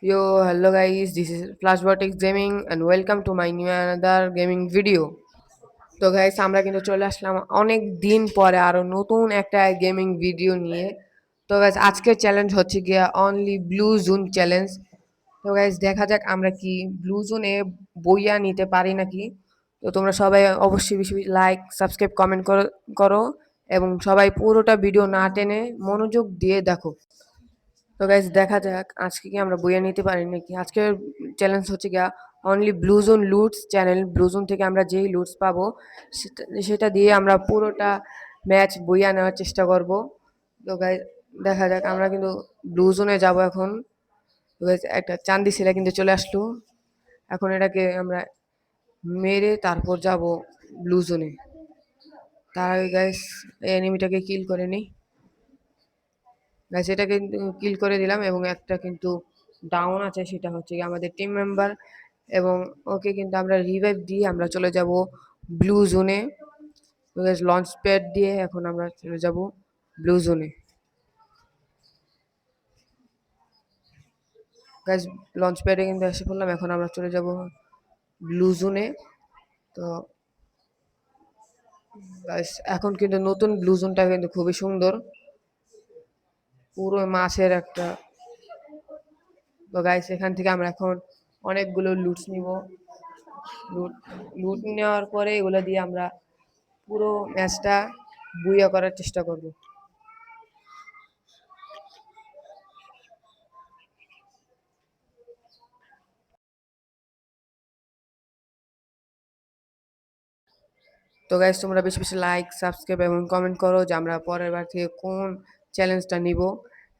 Yo, hello guys, this is Flashbotics Gaming and welcome to my new another gaming video. তো guys আমরা কিন্তু চলে আসলাম অনেক দিন পরে আরো নতুন একটা গেমিং ভিডিও নিয়ে। তো গাইস আজকের চ্যালেঞ্জ হচ্ছে গিয়া অনলি ব্লু জোন চ্যালেঞ্জ। তো গাইস দেখা যাক আমরা কি ব্লু জোনে বইয়া নিতে পারি নাকি। তো তোমরা সবাই অবশ্যই বেশি বেশি লাইক সাবস্ক্রাইব কমেন্ট করো এবং সবাই পুরোটা ভিডিও না টেনে মনোযোগ দিয়ে দেখো। তো গাইস দেখা যাক আজকে কি আমরা বইয়ে নিতে পারি নাকি। আজকের চ্যালেঞ্জ হচ্ছে গিয়া only blue zone loots channel. Blue zone থেকে আমরা যেই লুটস পাবো সেটা দিয়ে আমরা পুরোটা ম্যাচ বইয়া নেওয়ার চেষ্টা করব। তো গাইস দেখা যাক আমরা কিন্তু ব্লু জোনে যাব এখন। তো গাইস একটা চান্দি ছেলে কিন্তু চলে আসলো। এখন এটাকে আমরা মেরে তারপর যাব ব্লু জোনে। তার আগে গাইস এই এনিমিটাকে কিল করে নিই। গাইস এটা কিন্তু কিল করে দিলাম এবং একটা কিন্তু ডাউন আছে, সেটা হচ্ছে গিয়ে আমাদের টিম মেম্বার এবং ওকে কিন্তু আমরা রিভাইভ দিয়ে আমরা চলে যাব ব্লু জোনে। তো গাইস লঞ্চ প্যাড দিয়ে এখন আমরা চলে যাব ব্লু জোনে। গাইস লঞ্চ প্যাডে কিন্তু এসে পড়লাম, এখন আমরা চলে যাব ব্লু জোনে। তো গাইস এখন কিন্তু নতুন ব্লু জোনটা কিন্তু খুবই সুন্দর, পুরো মাছের একটা। তো গাইস এখান থেকে আমরা এখন অনেকগুলো লুটস নিব। লুট লুট নেওয়ার পরে এগুলো দিয়ে আমরা পুরো ম্যাচটা বুইয়া করার চেষ্টা করব। তো গাইস তোমরা বেশি বেশি লাইক সাবস্ক্রাইব এবং কমেন্ট করো যে আমরা পরের বার থেকে কোন চ্যালেঞ্জটা নিব।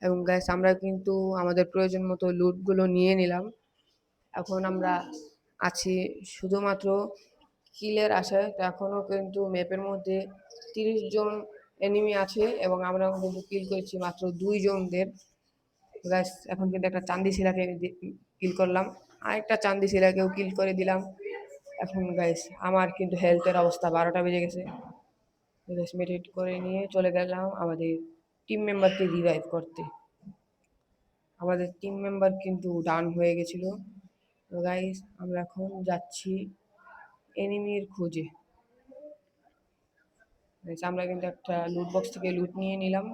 এবং গাইস আমরা কিন্তু আমাদের প্রয়োজন মতো লুটগুলো নিয়ে নিলাম। এখন আমরা আছি শুধুমাত্র কিলের আশায়। তো এখনও কিন্তু ম্যাপের মধ্যে 30 জন এনিমি আছে এবং আমরা কিন্তু কিল করেছি মাত্র 2 জনদের। গাইস এখন কিন্তু একটা চান্দি শিলাকে কিল করলাম, আরেকটা চান্দি শিলাকেও কিল করে দিলাম। এখন গাইস আমার কিন্তু হেলথের অবস্থা 12টা বেজে গেছে। গাইস মেডিটেট করে নিয়ে চলে গেলাম আমাদের টিম মেম্বারকে রিভাইভ করতে। আমাদের টিম মেম্বার কিন্তু ডাউন হয়ে গেছিল। তো গাইস আমরা এখন যাচ্ছি এনিমির খোঁজে। গাইস আমরা কিন্তু একটা লুট বক্স থেকে লুট নিয়ে নিলাম।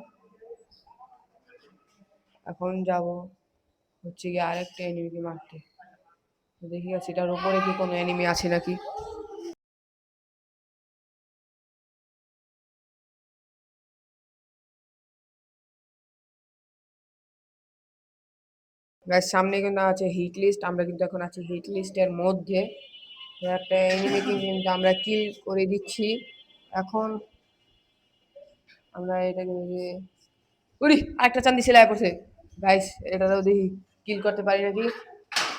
এখন যাব হচ্ছে গিয়ে আরেকটা এনিমিকে মারতে। তো দেখি সেটার উপরে কি কোনো এনিমি আছে নাকি। গাইস সামনে কিন্তু আছে হিট লিস্ট, আমরা কিন্তু এখন আছি হিট লিস্টের মধ্যে। তো একটা এনিমিকে কিন্তু আমরা কিল করে দিচ্ছি। এখন আমরা এটাকে উড়ি আরেকটা চান্দি সেলাই পড়ছে। গাইস এটাও দেখি কিল করতে পারি নাকি।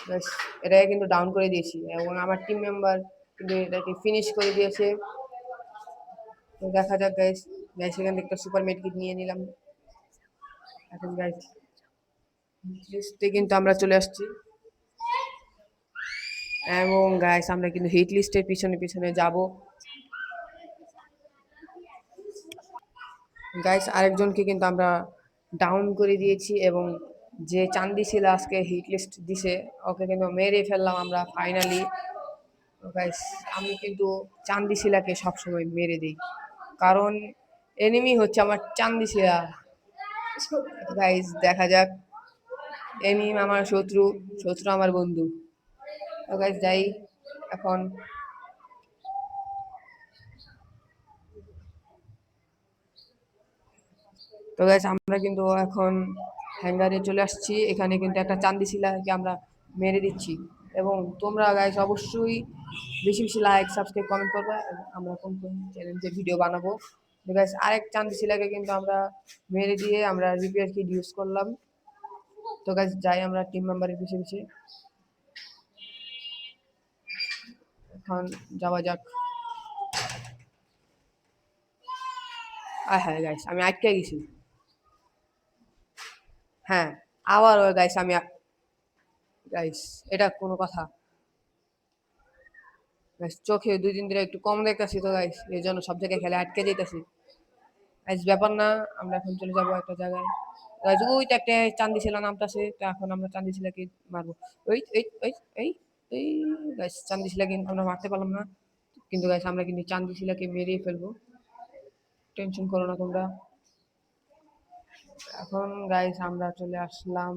গাইস এটাকে কিন্তু ডাউন করে দিয়েছি এবং আমার টিম মেম্বার কিন্তু এটাকে ফিনিশ করে দিয়েছে। তো দেখা যাক গাইস। গাইস এখান থেকে একটা সুপার মেড কিট নিয়ে নিলাম। এখন গাইস লিস্টে কিন্তু আমরা চলে আসছি এবং গাইস আমরা কিন্তু হিট লিস্টের পিছনে পিছনে যাব। গাইস আরেকজনকে কিন্তু আমরা ডাউন করে দিয়েছি এবং যে চান্দি ছিল আজকে হিট লিস্ট দিছে ওকে কিন্তু মেরে ফেললাম আমরা ফাইনালি। গাইস আমি কিন্তু চান্দি শিলাকে সবসময় মেরে দিই, কারণ এনিমি হচ্ছে আমার চান্দি শিলা। গাইস দেখা যাক, এনিমি আমার শত্রু, শত্রু আমার বন্ধু। তো গাইস যাই এখন। তো গাইস আমরা কিন্তু এখন হ্যাঙ্গারে চলে আসছি, এখানে কিন্তু একটা চান্দি শিলাকে আমরা মেরে দিচ্ছি। এবং তোমরা গাইস অবশ্যই বেশি বেশি লাইক সাবস্ক্রাইব কমেন্ট করবে এবং আমরা কোন কোন চ্যালেঞ্জের ভিডিও বানাবো। তো গাইস আরেক চান্দি শিলাকে কিন্তু আমরা মেরে দিয়ে আমরা রিপেয়ার কিট ইউজ করলাম। তো গাইস যাই আমরা টিম মেম্বারের পিছিয়ে পিছিয়ে এখন যাওয়া যাক। হ্যাঁ গাইস আমি আটকে গেছি। হ্যাঁ আবার গাইস আমি গাইস এটা কোনো কথা। গাইস চোখে 2 দিন ধরে একটু কম দেখতেছি, তো গাইস এই জন্য সব জায়গায় খেলে আটকে যেতেছি। গাইস ব্যাপার না, আমরা এখন চলে যাবো একটা জায়গায়। গাইস ওই তো একটা চান্দি শিলা নামতাছে, তো এখন আমরা চান্দি শিলাকে মারবো। ওই এই এই এই এই গাইস চান্দি শিলাকে আমরা মারতে পারলাম না, কিন্তু গাইস আমরা কিন্তু চান্দি শিলাকে মেরেই ফেলবো, টেনশন করো না তোমরা। এখন গাইস আমরা চলে আসলাম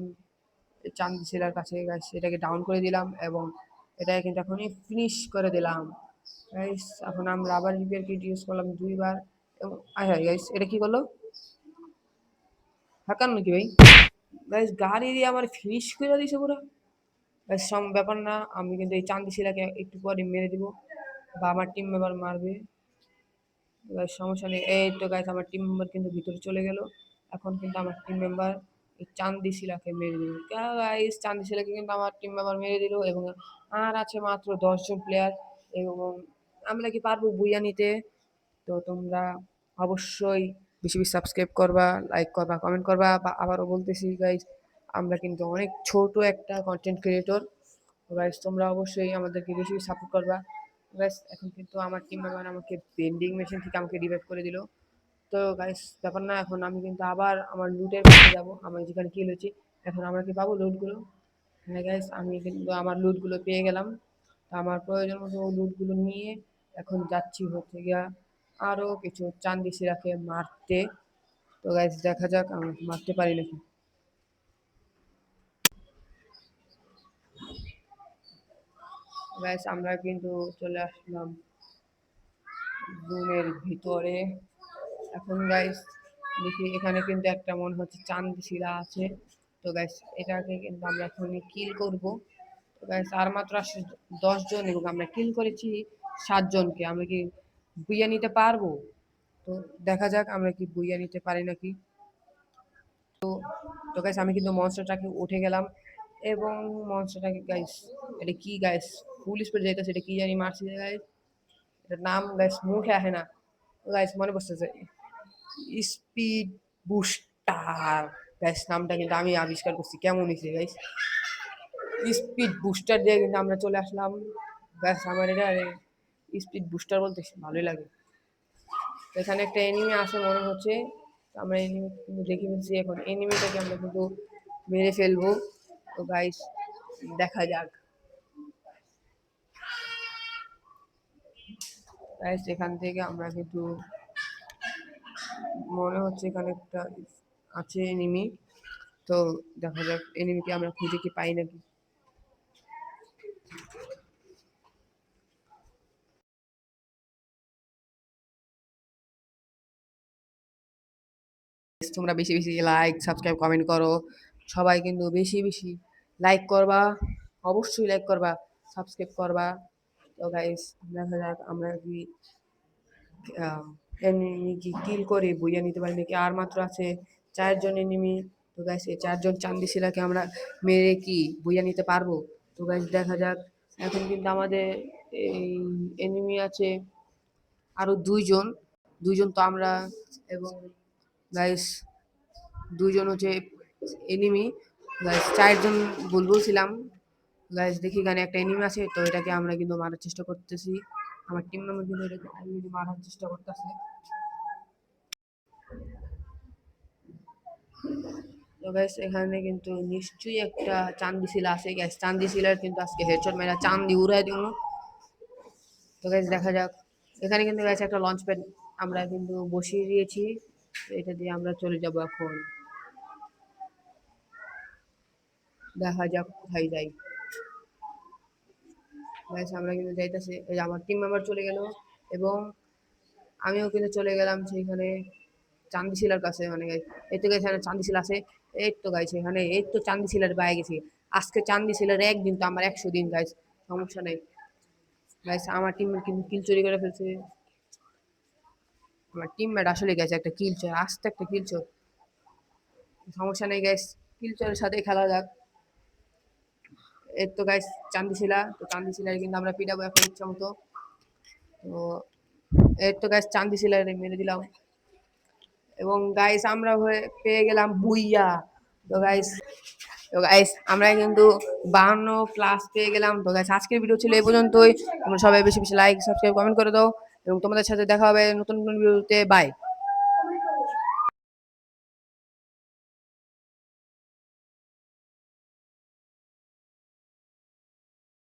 এই চান্দি শিলার কাছে, গাইস এটাকে ডাউন করে দিলাম এবং এটাকে কিন্তু এখনই ফিনিশ করে দিলাম গাইস। এখন আমরা আবার রিপেয়ার কিট ইউজ করলাম 2 বার এবং আয় হায় গাইস এটা কি করলো, হাঁকান নাকি ভাই? গাইস গাড়ি দিয়ে আমার ফিনিশ করে দিয়েছে পুরো গাইস। সব ব্যাপার না, আমি কিন্তু এই চান্দি শিলাকে একটু পরে মেরে দিব বা আমার টিম মেম্বার মারবে গাইস, সমস্যা নেই। এই তো গাইস আমার টিম মেম্বার কিন্তু ভিতরে চলে গেল, এখন কিন্তু আমার টিম মেম্বার এই চান্দি শিলাকে মেরে দিল গাইস। চান্দি শিলাকে কিন্তু আমার টিম মেম্বার মেরে দিল এবং আর আছে মাত্র 10 জন প্লেয়ার এবং আমরা কি পারবো বুইয়া নিতে? তো তোমরা অবশ্যই বেশি বেশি সাবস্ক্রাইব করবা, লাইক করবা, কমেন্ট করবা। বা আবারও বলতেছি গাইজ, আমরা কিন্তু অনেক ছোট একটা কন্টেন্ট ক্রিয়েটর, গাইজ তোমরা অবশ্যই আমাদেরকে বেশি বেশি সাপোর্ট করবা গাইজ। এখন কিন্তু আমার টিম মেম্বার আমাকে বেন্ডিং মেশিন থেকে আমাকে রিভাইভ করে দিল। তো গাইজ ব্যাপার না, এখন আমি কিন্তু আবার আমার লুটের কাছে যাবো, আমার যেখানে কিল হয়েছি। এখন আমরা কি পাবো লুটগুলো? হ্যাঁ গাইজ আমি কিন্তু আমার লুটগুলো পেয়ে গেলাম, তো আমার প্রয়োজন মতো লুটগুলো নিয়ে এখন যাচ্ছি হচ্ছে গিয়া আরো কিছু চান্দি শিলাকে মারতে। তো গাইজ দেখা যাক আমি মারতে পারি নাকি। গাইজ আমরা কিন্তু চলে আসলাম রুমের ভিতরে। এখন গাইজ দেখি এখানে কিন্তু একটা মনে হচ্ছে চান্দি শিলা আছে, তো গাইজ এটাকে কিন্তু আমরা এখনই কিল করব। তো গাইজ আর মাত্র 10 জন এবং আমরা কিল করেছি 7 জনকে, আমরা কি বুইয়া নিতে পারবো? তো দেখা যাক আমরা কি বুইয়া নিতে পারি নাকি। তো গাইস আমি কিন্তু মনস্টারটাকে উঠে গেলাম এবং মনস্টারটাকে গাইস, এটা কি গাইস ফুল স্পিড যাইতেছে, এটা কি জানি মারছি গাইস, এটার নাম গাইস মুখে আসে না গাইস, মনে পড়তেছে স্পিড বুস্টার গাইস, নামটা কিন্তু আমি আবিষ্কার করছি, কেমন হয়েছে গাইস? স্পিড বুস্টার দিয়ে কিন্তু আমরা চলে আসলাম গাইস। আমার এটা স্পিড বুস্টার বলতে ভালোই লাগে। এখানে একটা এনিমি আসে মনে হচ্ছে, আমরা এনিমি কিন্তু দেখে ফেলছি, এখন এনিমিটাকে আমরা কিন্তু মেরে ফেলবো। তো গাইস দেখা যাক গাইস, এখান থেকে আমরা কিন্তু মনে হচ্ছে এখানে একটা আছে এনিমি, তো দেখা যাক এনিমিকে আমরা খুঁজে কি পাই নাকি। তোমরা বেশি বেশি লাইক সাবস্ক্রাইব কমেন্ট করো, সবাই কিন্তু বেশি বেশি লাইক করবা, অবশ্যই লাইক করবা, সাবস্ক্রাইব করবা। তো গাইস দেখা যাক আমরা কি এনিমি কি কিল করে বইয়া নিতে পারি নাকি। আর মাত্র আছে 4 জন এনিমি, তো গাইস এই 4 জন চান্দি শিলাকে আমরা মেরে কি বইয়া নিতে পারবো? তো গাইস দেখা যাক। এখন কিন্তু আমাদের এই এনিমি আছে আরো 2 জন, 2 জন তো আমরা এবং গাইস 2 জন হচ্ছে এনিমি গাইস, 4 জন বলছিলাম গাইস। দেখি এখানে একটা এনিমি আছে, তো এটাকে আমরা কিন্তু মারার চেষ্টা করতেছি, আমার টিম মেম্বার কিন্তু এটাকে অলরেডি মারার চেষ্টা করতেছে। তো গাইস এখানে কিন্তু নিশ্চয়ই একটা চান্দি শিলা আছে গাইস, চান্দি শিলার কিন্তু আজকে হেডশট মেরা চান্দি উড়াই দিব। তো গাইস দেখা যাক। এখানে কিন্তু গাইস একটা লঞ্চ প্যাড আমরা কিন্তু বসিয়ে দিয়েছি, তো এটা দিয়ে আমরা চলে যাব এখন, দেখা যাক কোথায় যাই। গাইস আমরা কিন্তু যাইতেছি, এই যে আমার টিম মেম্বার চলে গেল এবং আমিও কিন্তু চলে গেলাম সেইখানে চান্দি শিলার কাছে, মানে এই তো গাইস এখানে চান্দি শিলা আছে। এই তো গাইস এখানে এই তো চান্দি শিলার বাইরে গেছি, আজকে চান্দি শিলার একদিন তো আমার 100 দিন গাইস, সমস্যা নেই গাইস। আমার টিম কিন্তু কিল চুরি করে ফেলছে, আমার টিমমেট আসলে গেছে একটা কিল চোর, আস্তে একটা কিল চোর, সমস্যা নেই গাইস, কিল চোরের সাথে খেলা যাক। এই তো গাইস চান্দি শিলা, তো চান্দি শিলার কিন্তু আমরা পিটাবো এখন ইচ্ছা মতো। তো এই তো গাইস চান্দি শিলার মেরে দিলাম এবং গাইস আমরা পেয়ে গেলাম বুইয়া। তো গাইস, আমরা কিন্তু 52+ পেয়ে গেলাম। তো গাইস আজকের ভিডিও ছিল এই পর্যন্তই, তোমরা সবাই বেশি বেশি লাইক সাবস্ক্রাইব কমেন্ট করে দাও এবং তোমাদের সাথে দেখা হবে নতুন নতুন ভিডিওতে। বাই।